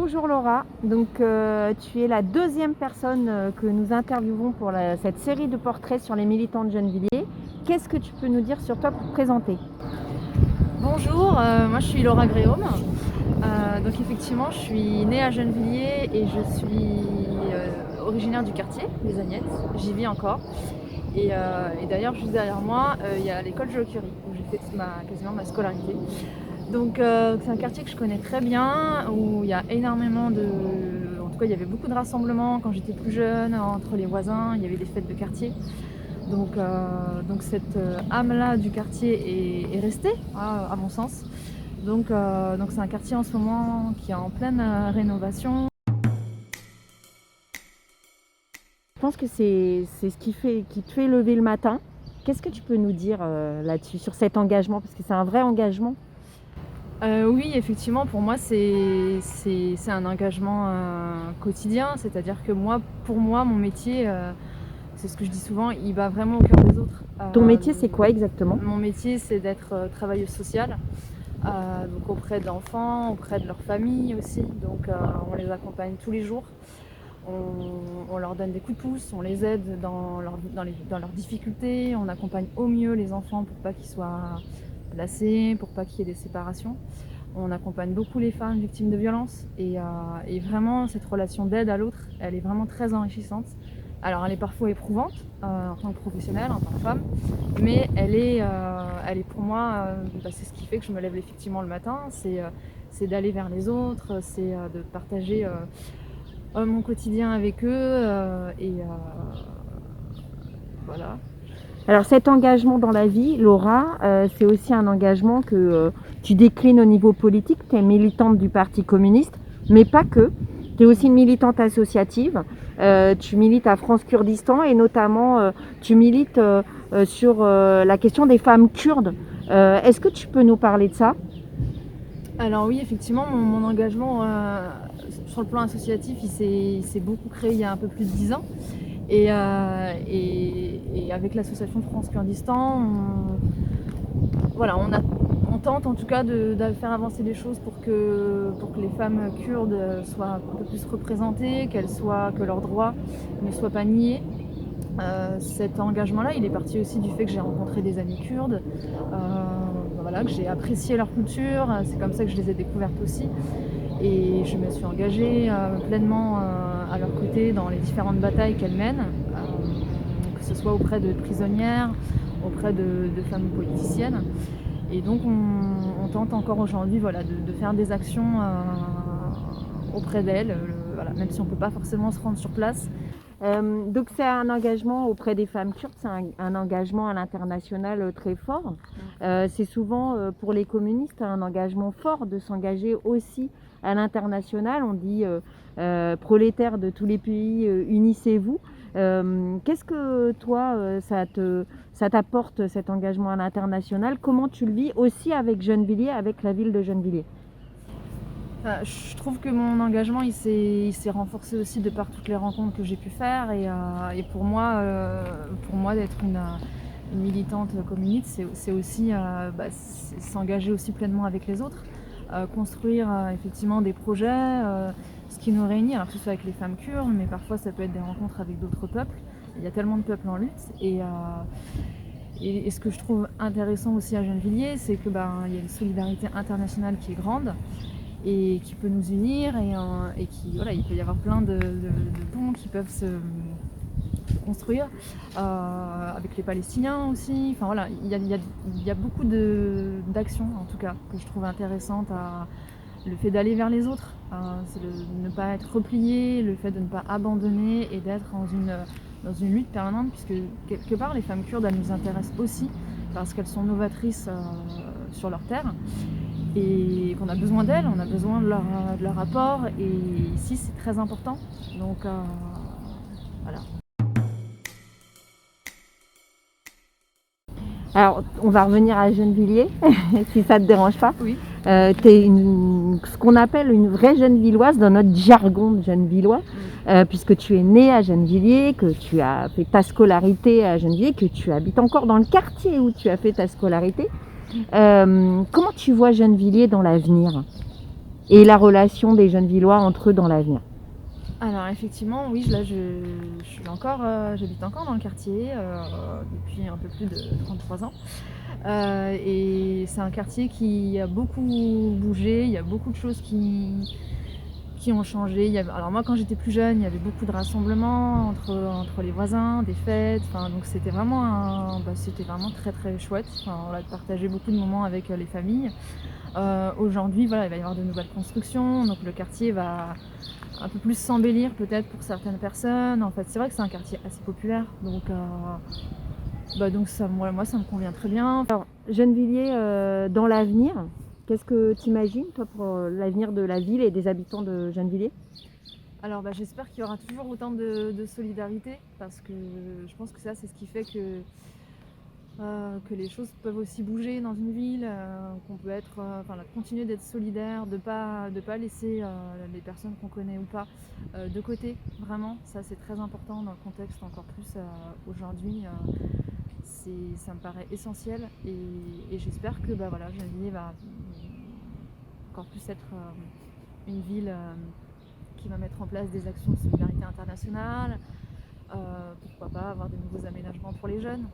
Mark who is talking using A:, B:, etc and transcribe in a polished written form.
A: Bonjour Laura, tu es la deuxième personne que nous interviewons pour cette série de portraits sur les militants de Gennevilliers. Qu'est-ce que tu peux nous dire sur toi pour te présenter?
B: Bonjour, moi je suis Laura Gréaume. Donc effectivement, je suis née à Gennevilliers et je suis originaire du quartier, les Agnettes. J'y vis encore. Et d'ailleurs, juste derrière moi, il y a l'école Jules Curie, où j'ai fait quasiment ma scolarité. Donc c'est un quartier que je connais très bien, où il y a énormément de... En tout cas, il y avait beaucoup de rassemblements quand j'étais plus jeune, entre les voisins, il y avait des fêtes de quartier. Donc cette âme-là du quartier est restée, à mon sens. Donc c'est un quartier en ce moment qui est en pleine rénovation.
A: Je pense que c'est ce qui te fait lever le matin. Qu'est-ce que tu peux nous dire là-dessus, sur cet engagement? Parce que c'est un vrai engagement.
B: Oui, effectivement, pour moi, c'est un engagement quotidien. C'est-à-dire que pour moi, mon métier, c'est ce que je dis souvent, il va vraiment au cœur des autres.
A: Ton métier, c'est quoi exactement?
B: Mon métier, c'est d'être travailleuse sociale, donc auprès d'enfants, auprès de leur famille aussi. Donc on les accompagne tous les jours. On leur donne des coups de pouce, on les aide dans leurs difficultés, on accompagne au mieux les enfants pour pas qu'ils soient placés, pour pas qu'il y ait des séparations. On accompagne beaucoup les femmes victimes de violences et vraiment cette relation d'aide à l'autre, elle est vraiment très enrichissante. Alors elle est parfois éprouvante en tant que professionnelle, en tant que femme, mais elle est pour moi, c'est ce qui fait que je me lève effectivement le matin, c'est d'aller vers les autres, c'est de partager mon quotidien avec eux voilà.
A: Alors cet engagement dans la vie, Laura, c'est aussi un engagement que tu déclines au niveau politique. Tu es militante du Parti communiste, mais pas que. Tu es aussi une militante associative. Tu milites à France Kurdistan et notamment tu milites sur la question des femmes kurdes. Est-ce que tu peux nous parler de ça?
B: Alors oui, effectivement, mon engagement sur le plan associatif, il s'est beaucoup créé il y a un peu plus de 10 ans. Et avec l'association France Kurdistan, on tente en tout cas de faire avancer les choses pour que les femmes kurdes soient un peu plus représentées, que leurs droits ne soient pas niés. Cet engagement-là, il est parti aussi du fait que j'ai rencontré des amis kurdes, que j'ai apprécié leur culture, c'est comme ça que je les ai découvertes aussi. Et je me suis engagée pleinement à leur côté dans les différentes batailles qu'elles mènent, que ce soit auprès de prisonnières, auprès de femmes politiciennes. Et donc on tente encore aujourd'hui de faire des actions auprès d'elles, même si on ne peut pas forcément se rendre sur place.
A: Donc c'est un engagement auprès des femmes kurdes, c'est un engagement à l'international très fort. C'est souvent pour les communistes un engagement fort de s'engager aussi à l'international. On dit prolétaires de tous les pays, unissez-vous. Qu'est-ce que toi, ça t'apporte cet engagement à l'international? Comment tu le vis aussi avec Gennevilliers, avec la ville de Gennevilliers?
B: Je trouve que mon engagement il s'est renforcé aussi de par toutes les rencontres que j'ai pu faire et pour moi d'être une militante communiste, c'est aussi s'engager aussi pleinement avec les autres, construire effectivement des projets, ce qui nous réunit, alors que ce soit avec les femmes kurdes, mais parfois ça peut être des rencontres avec d'autres peuples. Il y a tellement de peuples en lutte et ce que je trouve intéressant aussi à Gennevilliers, c'est que il y a une solidarité internationale qui est grande et qui peut nous unir et il peut y avoir plein de ponts qui peuvent se construire avec les Palestiniens aussi. Il y a beaucoup d'actions en tout cas que je trouve intéressantes. Le fait d'aller vers les autres, c'est de ne pas être replié, le fait de ne pas abandonner et d'être dans une lutte permanente, puisque quelque part les femmes kurdes elles nous intéressent aussi parce qu'elles sont novatrices sur leur terre et qu'on a besoin d'elles, on a besoin de leur apport et ici c'est très important. Donc voilà.
A: Alors, on va revenir à Gennevilliers, si ça ne te dérange pas.
B: Oui.
A: Tu es ce qu'on appelle une vraie Gennevilloise dans notre jargon de Gennevillois, puisque tu es née à Gennevilliers, que tu as fait ta scolarité à Gennevilliers, que tu habites encore dans le quartier où tu as fait ta scolarité. Comment tu vois Gennevilliers dans l'avenir? et la relation des Gennevillois entre eux dans l'avenir.
B: Alors effectivement, oui, là j'habite encore dans le quartier depuis un peu plus de 33 ans. Et c'est un quartier qui a beaucoup bougé, il y a beaucoup de choses qui ont changé. Alors moi quand j'étais plus jeune, il y avait beaucoup de rassemblements entre les voisins, des fêtes, donc c'était vraiment très très chouette. On a partagé beaucoup de moments avec les familles. Aujourd'hui, voilà, il va y avoir de nouvelles constructions, donc le quartier va un peu plus s'embellir peut-être pour certaines personnes. En fait, c'est vrai que c'est un quartier assez populaire, donc ça, moi, ça me convient très bien.
A: Alors, Gennevilliers, dans l'avenir, qu'est-ce que tu imagines, toi, pour l'avenir de la ville et des habitants de Gennevilliers?
B: Alors j'espère qu'il y aura toujours autant de solidarité, parce que je pense que ça, c'est ce qui fait que les choses peuvent aussi bouger dans une ville, qu'on peut continuer d'être solidaire, de pas laisser les personnes qu'on connaît ou pas de côté, vraiment. Ça, c'est très important dans le contexte, encore plus aujourd'hui. Ça me paraît essentiel, et j'espère que Gennevilliers va encore plus être une ville qui va mettre en place des actions de solidarité internationale, pourquoi pas avoir de nouveaux aménagements pour les jeunes.